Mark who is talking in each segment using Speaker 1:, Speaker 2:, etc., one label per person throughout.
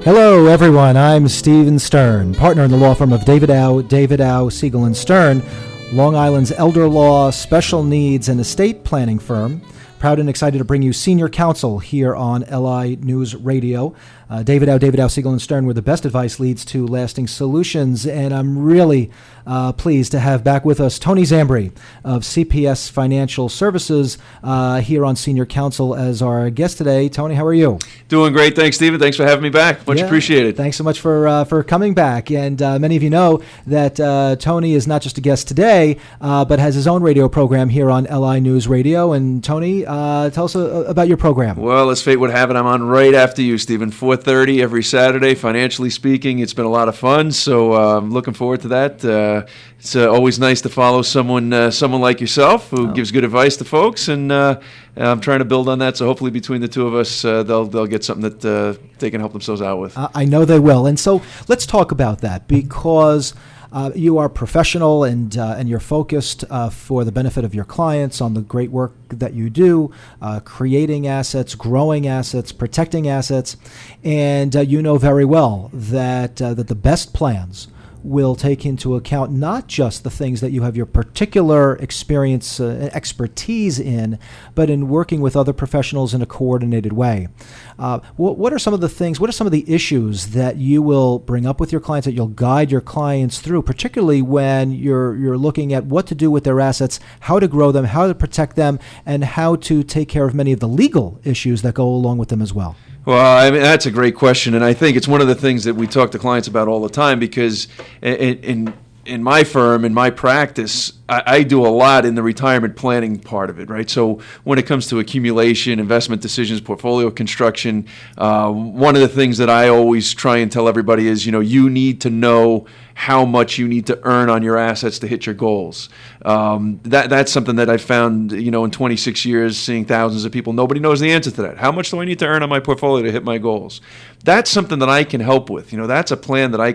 Speaker 1: Hello, everyone. I'm Stephen Stern, partner in the law firm of David Au, Siegel & Stern, Long Island's elder law, special needs, and estate planning firm. Proud and excited to bring you Senior Counsel here on LI News Radio. David Au, Siegel & Stern, where the best advice leads to lasting solutions. And I'm really pleased to have back with us Tony Zambri of CPS Financial Services here on Senior Counsel as our guest today. Tony, how are you?
Speaker 2: Doing great. Thanks, Stephen. Thanks for having me back. Much appreciated.
Speaker 1: Thanks so much for coming back. And many of you know that Tony is not just a guest today, but has his own radio program here on LI News Radio. And Tony, tell us about your program.
Speaker 2: Well, as fate would have it, I'm on right after you, Stephen. 4:30 every Saturday. Financially speaking, it's been a lot of fun. So I'm looking forward to that. It's always nice to follow someone like yourself who gives good advice to folks, and I'm trying to build on that. So hopefully, between the two of us, they'll get something that they can help themselves out with.
Speaker 1: I know they will. And so let's talk about that, because you are professional and you're focused for the benefit of your clients on the great work that you do, creating assets, growing assets, protecting assets, and you know very well that the best plans will take into account not just the things that you have your particular experience and expertise in, but in working with other professionals in a coordinated way. What are some of the things, what are some of the issues that you will bring up with your clients, that you'll guide your clients through, particularly when you're looking at what to do with their assets, how to grow them, how to protect them, and how to take care of many of the legal issues that go along with them as well?
Speaker 2: Well, I mean, that's a great question, and I think it's one of the things that we talk to clients about all the time, because in my firm, in my practice, I do a lot in the retirement planning part of it, right? So when it comes to accumulation, investment decisions, portfolio construction, one of the things that I always try and tell everybody is, you need to know how much you need to earn on your assets to hit your goals. That's something that I've found, in 26 years, seeing thousands of people, nobody knows the answer to that. How much do I need to earn on my portfolio to hit my goals? That's something that I can help with. That's a plan that I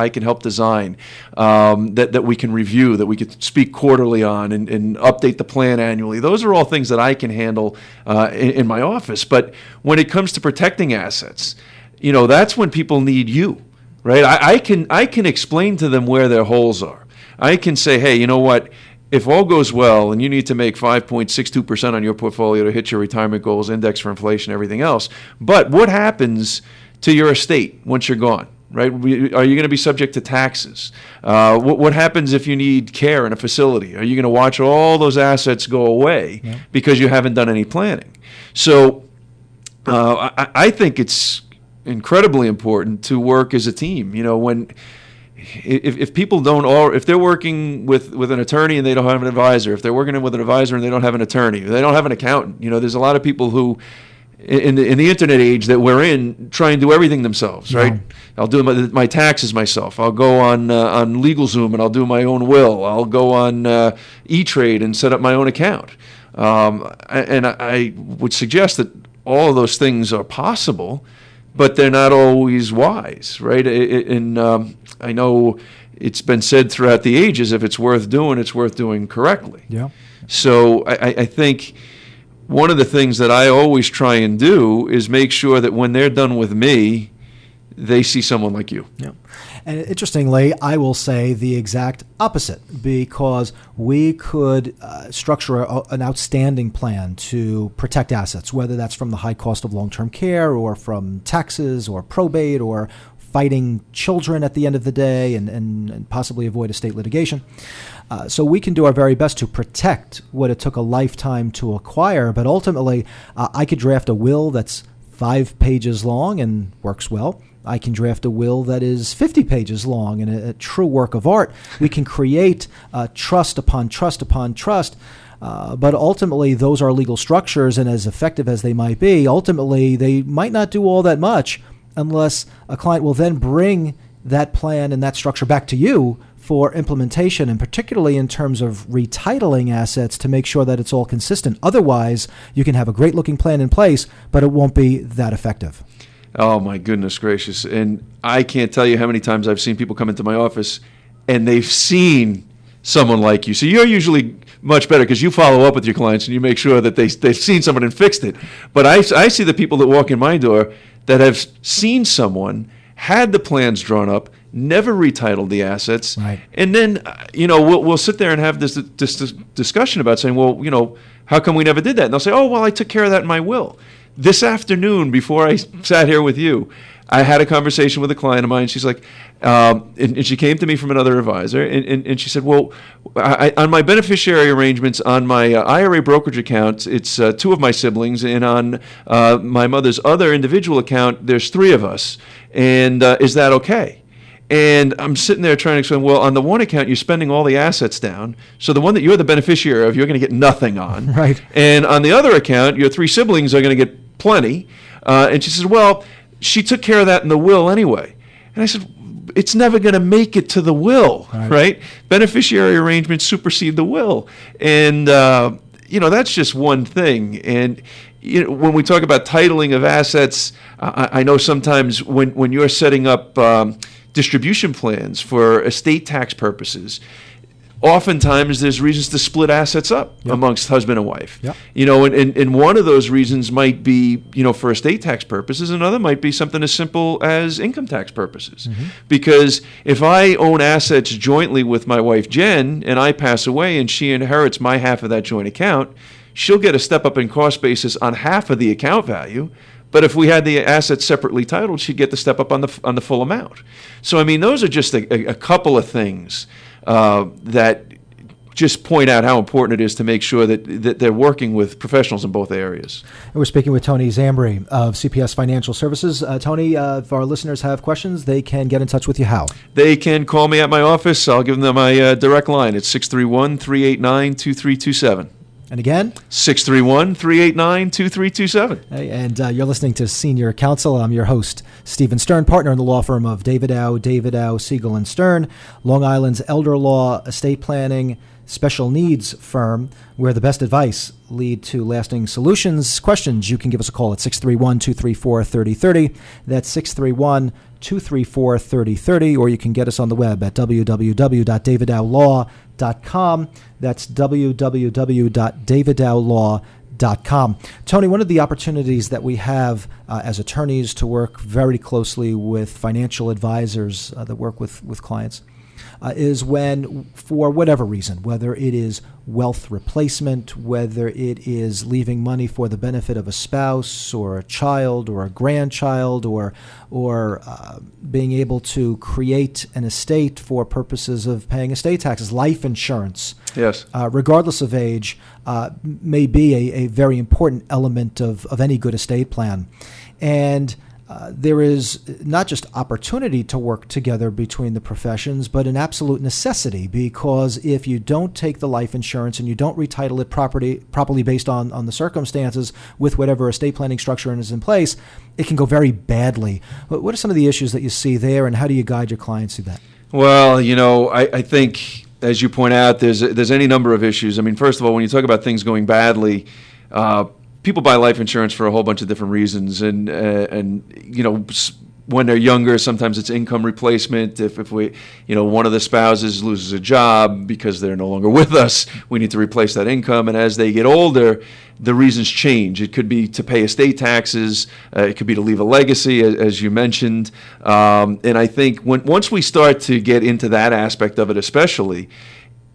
Speaker 2: can help design, that we can review, that we could speak quarterly on, and update the plan annually. Those are all things that I can handle in my office. But when it comes to protecting assets, that's when people need you. Right, I can explain to them where their holes are. I can say, hey, you know what? If all goes well and you need to make 5.62% on your portfolio to hit your retirement goals, index for inflation, everything else, but what happens to your estate once you're gone? Right? Are you going to be subject to taxes? What happens if you need care in a facility? Are you going to watch all those assets go away because you haven't done any planning? So I think it's incredibly important to work as a team. If people if they're working with an attorney and they don't have an advisor, if they're working with an advisor and they don't have an attorney, they don't have an accountant. There's a lot of people who, in the internet age that we're in, try and do everything themselves, right? Yeah. I'll do my taxes myself. I'll go on LegalZoom and I'll do my own will. I'll go on E-Trade and set up my own account. And I would suggest that all of those things are possible, but they're not always wise, right? And I know it's been said throughout the ages, if it's worth doing correctly. Yeah. So I think one of the things that I always try and do is make sure that when they're done with me, they see someone like you.
Speaker 1: Yeah. And interestingly, I will say the exact opposite, because we could structure an outstanding plan to protect assets, whether that's from the high cost of long-term care or from taxes or probate or fighting children at the end of the day and possibly avoid estate litigation. So we can do our very best to protect what it took a lifetime to acquire, but ultimately I could draft a will that's 5 pages long and works well. I can draft a will that is 50 pages long and a true work of art. We can create trust upon trust upon trust, but ultimately those are legal structures, and as effective as they might be, ultimately they might not do all that much unless a client will then bring that plan and that structure back to you for implementation, and particularly in terms of retitling assets to make sure that it's all consistent. Otherwise, you can have a great-looking plan in place, but it won't be that effective.
Speaker 2: Oh, my goodness gracious. And I can't tell you how many times I've seen people come into my office and they've seen someone like you. So you're usually much better because you follow up with your clients and you make sure that they've seen someone and fixed it. But I see the people that walk in my door, that have seen someone, had the plans drawn up, never retitled the assets,
Speaker 1: Right.
Speaker 2: and then we'll sit there and have this discussion about saying, well, how come we never did that? And they'll say, oh, well, I took care of that in my will. This afternoon, before I sat here with you, I had a conversation with a client of mine. She's like, and she came to me from another advisor, and she said, well, on my beneficiary arrangements, on my IRA brokerage account, it's two of my siblings, and on my mother's other individual account, there's three of us. And is that okay? And I'm sitting there trying to explain, well, on the one account, you're spending all the assets down. So the one that you're the beneficiary of, you're going to get nothing on.
Speaker 1: Right.
Speaker 2: And on the other account, your three siblings are going to get plenty. And she says, well, she took care of that in the will anyway. And I said, it's never going to make it to the will, right? Beneficiary arrangements supersede the will. And, that's just one thing. And when we talk about titling of assets, I know sometimes when you're setting up distribution plans for estate tax purposes, oftentimes there's reasons to split assets up amongst husband and wife.
Speaker 1: Yep.
Speaker 2: And one of those reasons might be, for estate tax purposes. Another might be something as simple as income tax purposes. Mm-hmm. Because if I own assets jointly with my wife, Jen, and I pass away and she inherits my half of that joint account, she'll get a step up in cost basis on half of the account value. But if we had the assets separately titled, she'd get the step up on the full amount. So, those are just a couple of things that just point out how important it is to make sure that they're working with professionals in both areas.
Speaker 1: And we're speaking with Tony Zambri of CPS Financial Services. Tony, if our listeners have questions, they can get in touch with you how?
Speaker 2: They can call me at my office. I'll give them my direct line. It's 631-389-2327.
Speaker 1: And again?
Speaker 2: 631-389-2327.
Speaker 1: Hey, and you're listening to Senior Counsel. I'm your host, Stephen Stern, partner in the law firm of David Dow, Siegel & Stern, Long Island's elder law, estate planning, special needs firm, where the best advice lead to lasting solutions. Questions, you can give us a call at 631-234-3030. That's 631-234-3030, or you can get us on the web at www.davidowlaw.com. That's www.davidowlaw.com. Tony, one of the opportunities that we have as attorneys to work very closely with financial advisors that work with clients is when, for whatever reason, whether it is wealth replacement, whether it is leaving money for the benefit of a spouse or a child or a grandchild, or being able to create an estate for purposes of paying estate taxes, life insurance,
Speaker 2: yes,
Speaker 1: regardless of age, may be a very important element of any good estate plan. And there is not just opportunity to work together between the professions, but an absolute necessity, because if you don't take the life insurance and you don't retitle it properly based on the circumstances with whatever estate planning structure is in place, it can go very badly. What are some of the issues that you see there, and how do you guide your clients through that?
Speaker 2: Well, I think, as you point out, there's any number of issues. First of all, when you talk about things going badly, people buy life insurance for a whole bunch of different reasons, and when they're younger, sometimes it's income replacement. If we, one of the spouses loses a job because they're no longer with us, we need to replace that income. And as they get older, the reasons change. It could be to pay estate taxes. It could be to leave a legacy, as you mentioned. And I think once we start to get into that aspect of it, especially,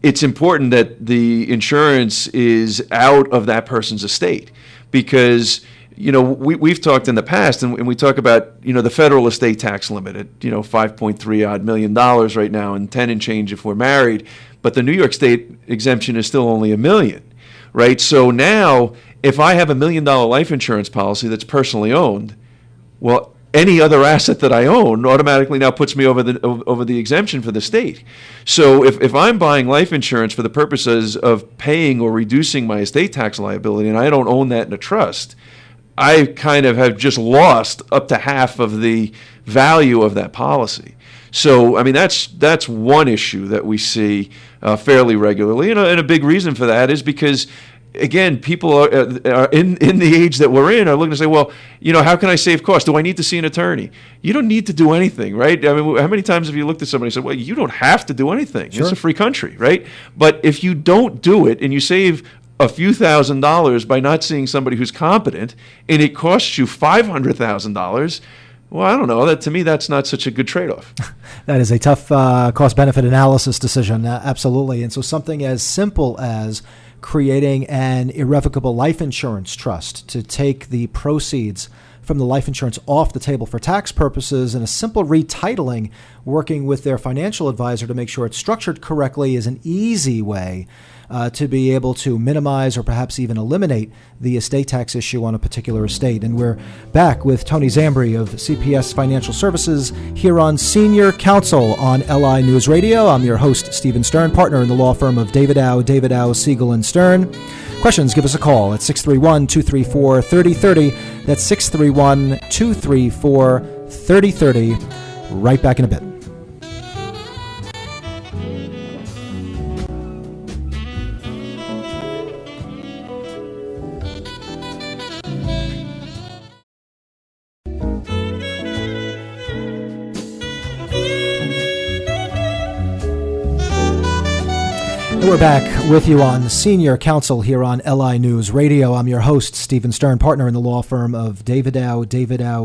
Speaker 2: it's important that the insurance is out of that person's estate. Because, we've talked in the past, and we talk about, the federal estate tax limit at, $5.3 odd million right now, and 10 and change if we're married. But the New York State exemption is still only $1 million, right? So now, if I have $1 million life insurance policy that's personally owned, well, any other asset that I own automatically now puts me over the exemption for the state. So if I'm buying life insurance for the purposes of paying or reducing my estate tax liability, and I don't own that in a trust, I kind of have just lost up to half of the value of that policy. So, that's one issue that we see fairly regularly. And a big reason for that is because, again, people are in the age that we're in are looking to say, well, how can I save costs? Do I need to see an attorney? You don't need to do anything, right? How many times have you looked at somebody and said, well, you don't have to do anything. Sure. It's a free country, right? But if you don't do it and you save a few $1,000s by not seeing somebody who's competent, and it costs you $500,000, well, I don't know. That to me, that's not such a good trade-off.
Speaker 1: That is a tough cost-benefit analysis decision, absolutely. And so something as simple as creating an irrevocable life insurance trust to take the proceeds from the life insurance off the table for tax purposes, and a simple retitling, working with their financial advisor to make sure it's structured correctly, is an easy way to be able to minimize or perhaps even eliminate the estate tax issue on a particular estate. And we're back with Tony Zambri of CPS Financial Services here on Senior Counsel on LI News Radio. I'm your host, Stephen Stern, partner in the law firm of David Dow, Siegel & Stern. Questions, give us a call at 631-234-3030. That's 631-234-3030. Right back in a bit. We're back with you on Senior Counsel here on LI News Radio. I'm your host, Stephen Stern, partner in the law firm of David Dow,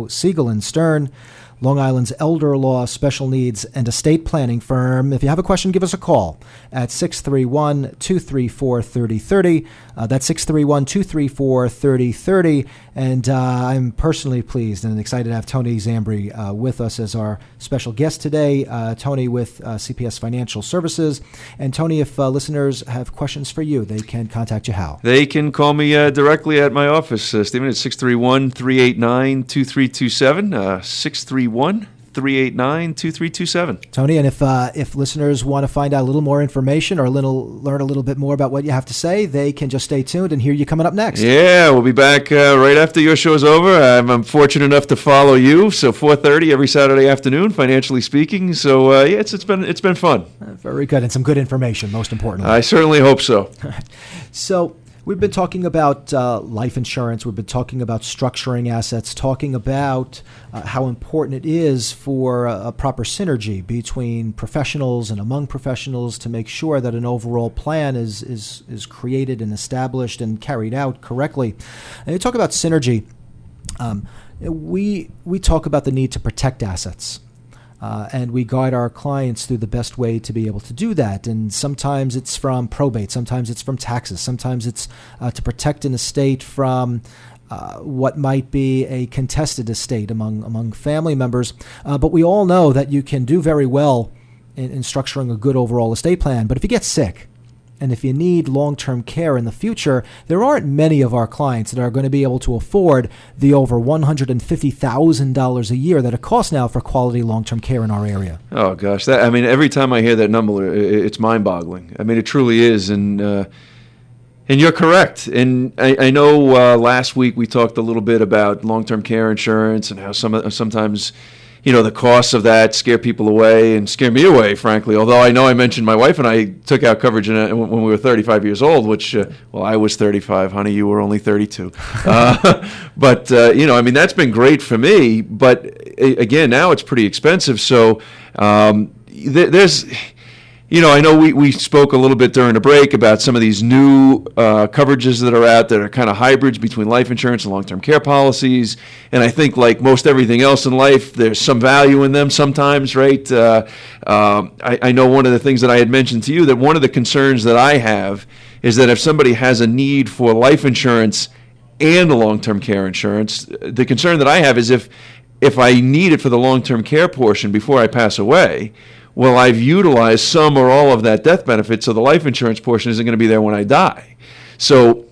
Speaker 1: Siegel & Stern, Long Island's elder law, special needs, and estate planning firm. If you have a question, give us a call at 631-234-3030. That's 631-234-3030. And I'm personally pleased and excited to have Tony Zambri with us as our special guest today. Tony with CPS Financial Services. And Tony, if listeners have questions for you, they can contact you how?
Speaker 2: They can call me directly at my office, Stephen, at 631-389-2327, 631-389-2327.
Speaker 1: Tony, and if listeners want to find out a little more information or learn a little bit more about what you have to say, they can just stay tuned and hear you coming up next.
Speaker 2: Yeah, we'll be back right after your show's over. I'm fortunate enough to follow you, so 4:30 every Saturday afternoon, financially speaking. So yeah, it's been fun.
Speaker 1: Very good, and some good information, most importantly.
Speaker 2: I certainly hope so.
Speaker 1: So we've been talking about life insurance. We've been talking about structuring assets, talking about how important it is for a proper synergy between professionals and among professionals to make sure that an overall plan is created and established and carried out correctly. And you talk about synergy. We talk about the need to protect assets. And we guide our clients through the best way to be able to do that. And sometimes it's from probate, sometimes it's from taxes, sometimes it's to protect an estate from what might be a contested estate among family members. But we all know that you can do very well in structuring a good overall estate plan. But if you get sick, and if you need long-term care in the future, there aren't many of our clients that are going to be able to afford the over $150,000 a year that it costs now for quality long-term care in our area.
Speaker 2: Oh, gosh. Every time I hear that number, it's mind-boggling. I mean, it truly is. And you're correct. And I know last week we talked a little bit about long-term care insurance and how sometimes the costs of that scare people away and scare me away, frankly. Although I know I mentioned my wife and I took out coverage when we were 35 years old, which, I was 35, honey, you were only 32. But, that's been great for me. But, again, now it's pretty expensive. So there's... I know we spoke a little bit during the break about some of these new coverages that are out that are kind of hybrids between life insurance and long-term care policies. And I think, like most everything else in life, there's some value in them sometimes, right? I know one of the things that I had mentioned to you, that one of the concerns that I have is that if somebody has a need for life insurance and long-term care insurance, the concern that I have is if I need it for the long-term care portion before I pass away, well, I've utilized some or all of that death benefit, so the life insurance portion isn't going to be there when I die. So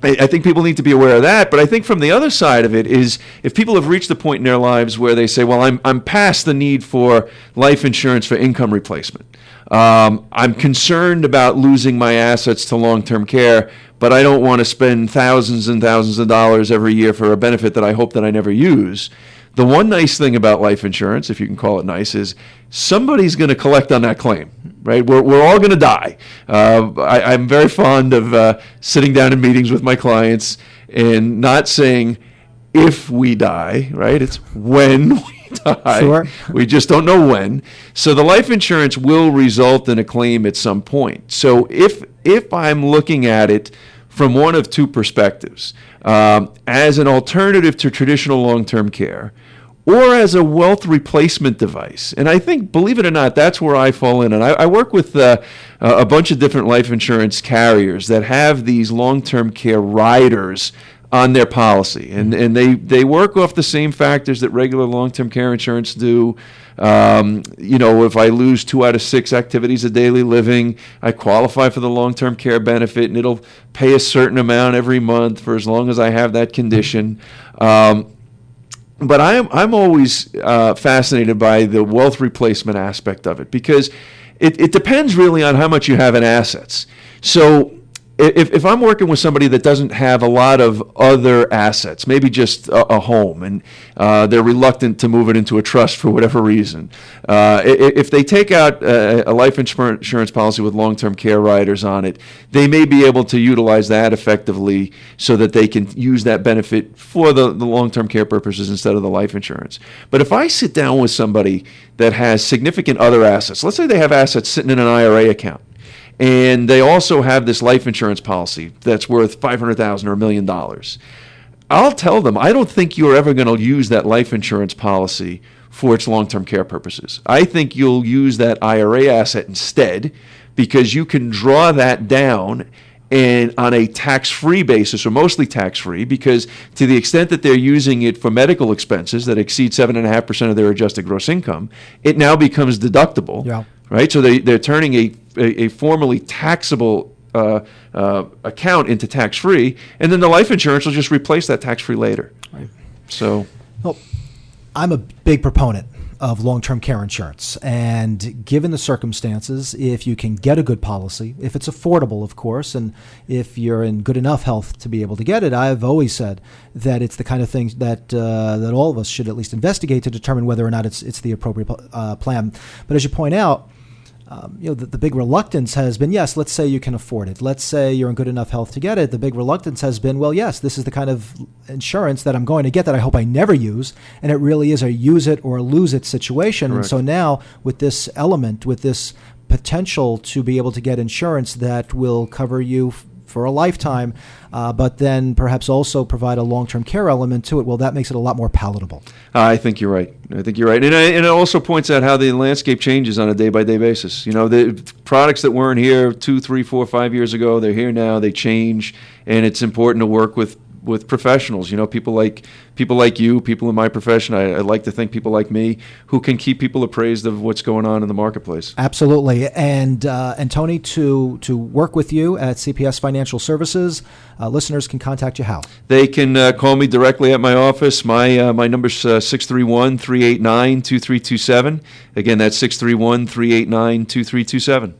Speaker 2: I think people need to be aware of that. But I think from the other side of it is if people have reached a point in their lives where they say, well, I'm past the need for life insurance for income replacement. I'm concerned about losing my assets to long-term care, but I don't want to spend thousands and thousands of dollars every year for a benefit that I hope that I never use. The one nice thing about life insurance, if you can call it nice, is somebody's going to collect on that claim, right? We're all going to die. I'm very fond of sitting down in meetings with my clients and not saying if we die, right? It's when we die.
Speaker 1: Sure.
Speaker 2: We just don't know when. So the life insurance will result in a claim at some point. So if I'm looking at it from one of two perspectives. As an alternative to traditional long-term care, or as a wealth replacement device. And I think, believe it or not, that's where I fall in. And I work with a bunch of different life insurance carriers that have these long-term care riders on their policy. And they work off the same factors that regular long-term care insurance do. If I lose 2 out of 6 activities of daily living, I qualify for the long-term care benefit, and it'll pay a certain amount every month for as long as I have that condition. But I'm always fascinated by the wealth replacement aspect of it, because it depends really on how much you have in assets. So if I'm working with somebody that doesn't have a lot of other assets, maybe just a home, and they're reluctant to move it into a trust for whatever reason, if they take out a life insurance policy with long-term care riders on it, they may be able to utilize that effectively so that they can use that benefit for the long-term care purposes instead of the life insurance. But if I sit down with somebody that has significant other assets, let's say they have assets sitting in an IRA account, and they also have this life insurance policy that's worth $500,000 or $1 million. I'll tell them, I don't think you're ever going to use that life insurance policy for its long-term care purposes. I think you'll use that IRA asset instead, because you can draw that down and on a tax-free basis, or mostly tax-free, because to the extent that they're using it for medical expenses that exceed 7.5% of their adjusted gross income, it now becomes deductible. Yeah. Right? So they're turning a formally taxable account into tax-free, and then the life insurance will just replace that tax-free later. Right. So,
Speaker 1: well, I'm a big proponent of long-term care insurance, and given the circumstances, if you can get a good policy, if it's affordable, of course, and if you're in good enough health to be able to get it, I've always said that it's the kind of thing that all of us should at least investigate to determine whether or not it's the appropriate plan. But as you point out, the big reluctance has been, yes, let's say you can afford it. Let's say you're in good enough health to get it. The big reluctance has been, well, yes, this is the kind of insurance that I'm going to get that I hope I never use. And it really is a use it or lose it situation. Correct. And so now with this element, with this potential to be able to get insurance that will cover you for a lifetime, but then perhaps also provide a long-term care element to it, well, that makes it a lot more palatable.
Speaker 2: I think you're right. And it also points out how the landscape changes on a day-by-day basis. The products that weren't here 2, 3, 4, 5 years ago, they're here now, they change, and it's important to work with professionals, people like you, people in my profession. I like to think people like me who can keep people appraised of what's going on in the marketplace.
Speaker 1: Absolutely. And Tony, to work with you at CPS Financial Services, listeners can contact you how? They
Speaker 2: can call me directly at my office. My number's 631-389-2327. Again, that's 631-389-2327.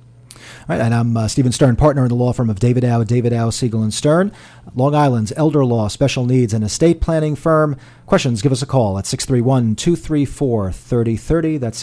Speaker 1: All right, and I'm Stephen Stern, partner in the law firm of David Dow, Siegel & Stern, Long Island's elder law, special needs, and estate planning firm. Questions, give us a call at 631-234-3030. That's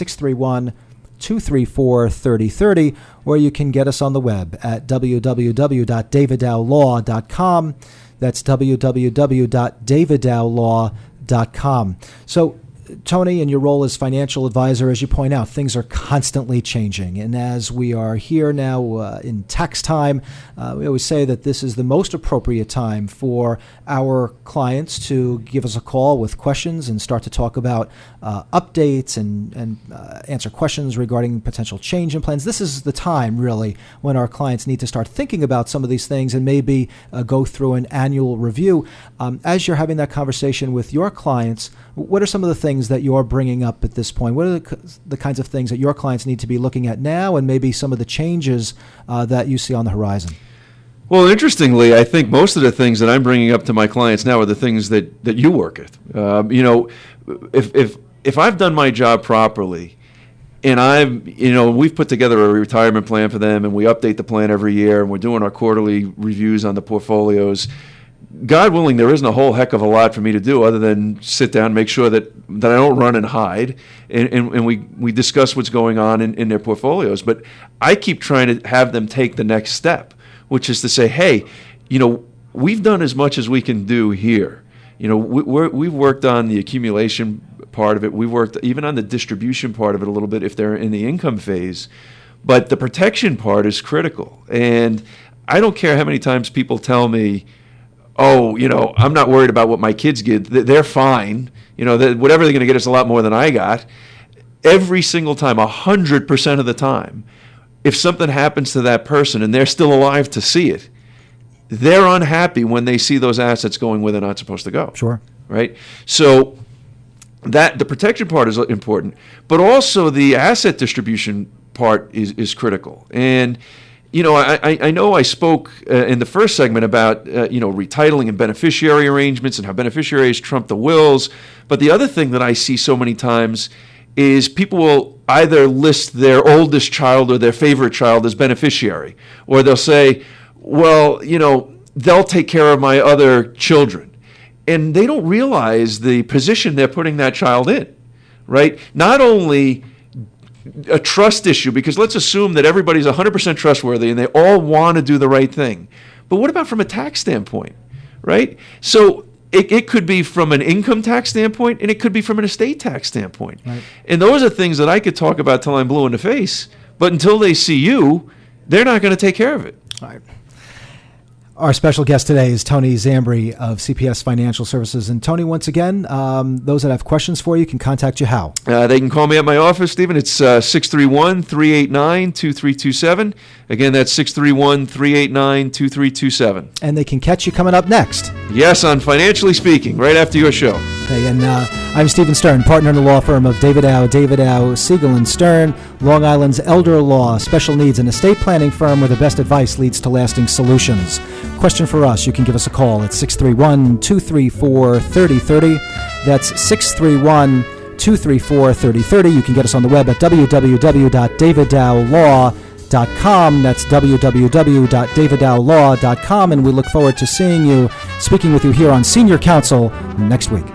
Speaker 1: 631-234-3030. Or you can get us on the web at www.daviddowlaw.com. That's www.daviddowlaw.com. So, Tony, in your role as financial advisor, as you point out, things are constantly changing. And as we are here now in tax time, we always say that this is the most appropriate time for our clients to give us a call with questions and start to talk about updates and answer questions regarding potential change in plans. This is the time, really, when our clients need to start thinking about some of these things and maybe go through an annual review. As you're having that conversation with your clients, what are some of the things that you're bringing up at this point? What are the kinds of things that your clients need to be looking at now, and maybe some of the changes that you see on the horizon?
Speaker 2: Well, interestingly, I think most of the things that I'm bringing up to my clients now are the things that you work with. If I've done my job properly, and we've put together a retirement plan for them, and we update the plan every year, and we're doing our quarterly reviews on the portfolios. God willing, there isn't a whole heck of a lot for me to do other than sit down, make sure that I don't run and hide, and we discuss what's going on in their portfolios. But I keep trying to have them take the next step, which is to say, hey, we've done as much as we can do here. We've worked on the accumulation part of it. We've worked even on the distribution part of it a little bit if they're in the income phase. But the protection part is critical. And I don't care how many times people tell me, oh, I'm not worried about what my kids get. They're fine. Whatever they're going to get is a lot more than I got. Every single time, 100% of the time, if something happens to that person and they're still alive to see it, they're unhappy when they see those assets going where they're not supposed to go.
Speaker 1: Sure.
Speaker 2: Right? So that the protection part is important, but also the asset distribution part is critical. And I know I spoke in the first segment about retitling and beneficiary arrangements and how beneficiaries trump the wills. But the other thing that I see so many times is people will either list their oldest child or their favorite child as beneficiary, or they'll say, well, they'll take care of my other children. And they don't realize the position they're putting that child in, right? Not only a trust issue, because let's assume that everybody's 100% trustworthy and they all want to do the right thing. But what about from a tax standpoint, right? So it could be from an income tax standpoint, and it could be from an estate tax standpoint. Right. And those are things that I could talk about till I'm blue in the face, but until they see you, they're not going to take care of it.
Speaker 1: All right. Our special guest today is Tony Zambri of CPS Financial Services. And Tony, once again, those that have questions for you can contact you how?
Speaker 2: They can call me at my office, Stephen. It's 631-389-2327. Again, that's 631-389-2327.
Speaker 1: And they can catch you coming up next.
Speaker 2: Yes, on Financially Speaking, right after your show.
Speaker 1: Okay, and I'm Stephen Stern, partner in the law firm of David Dow, Siegel & Stern, Long Island's elder law, special needs, and estate planning firm where the best advice leads to lasting solutions. Question for us, you can give us a call at 631-234-3030. That's 631-234-3030. You can get us on the web at www.daviddowlaw.com. That's www.daviddowlaw.com. And we look forward to speaking with you here on Senior Counsel next week.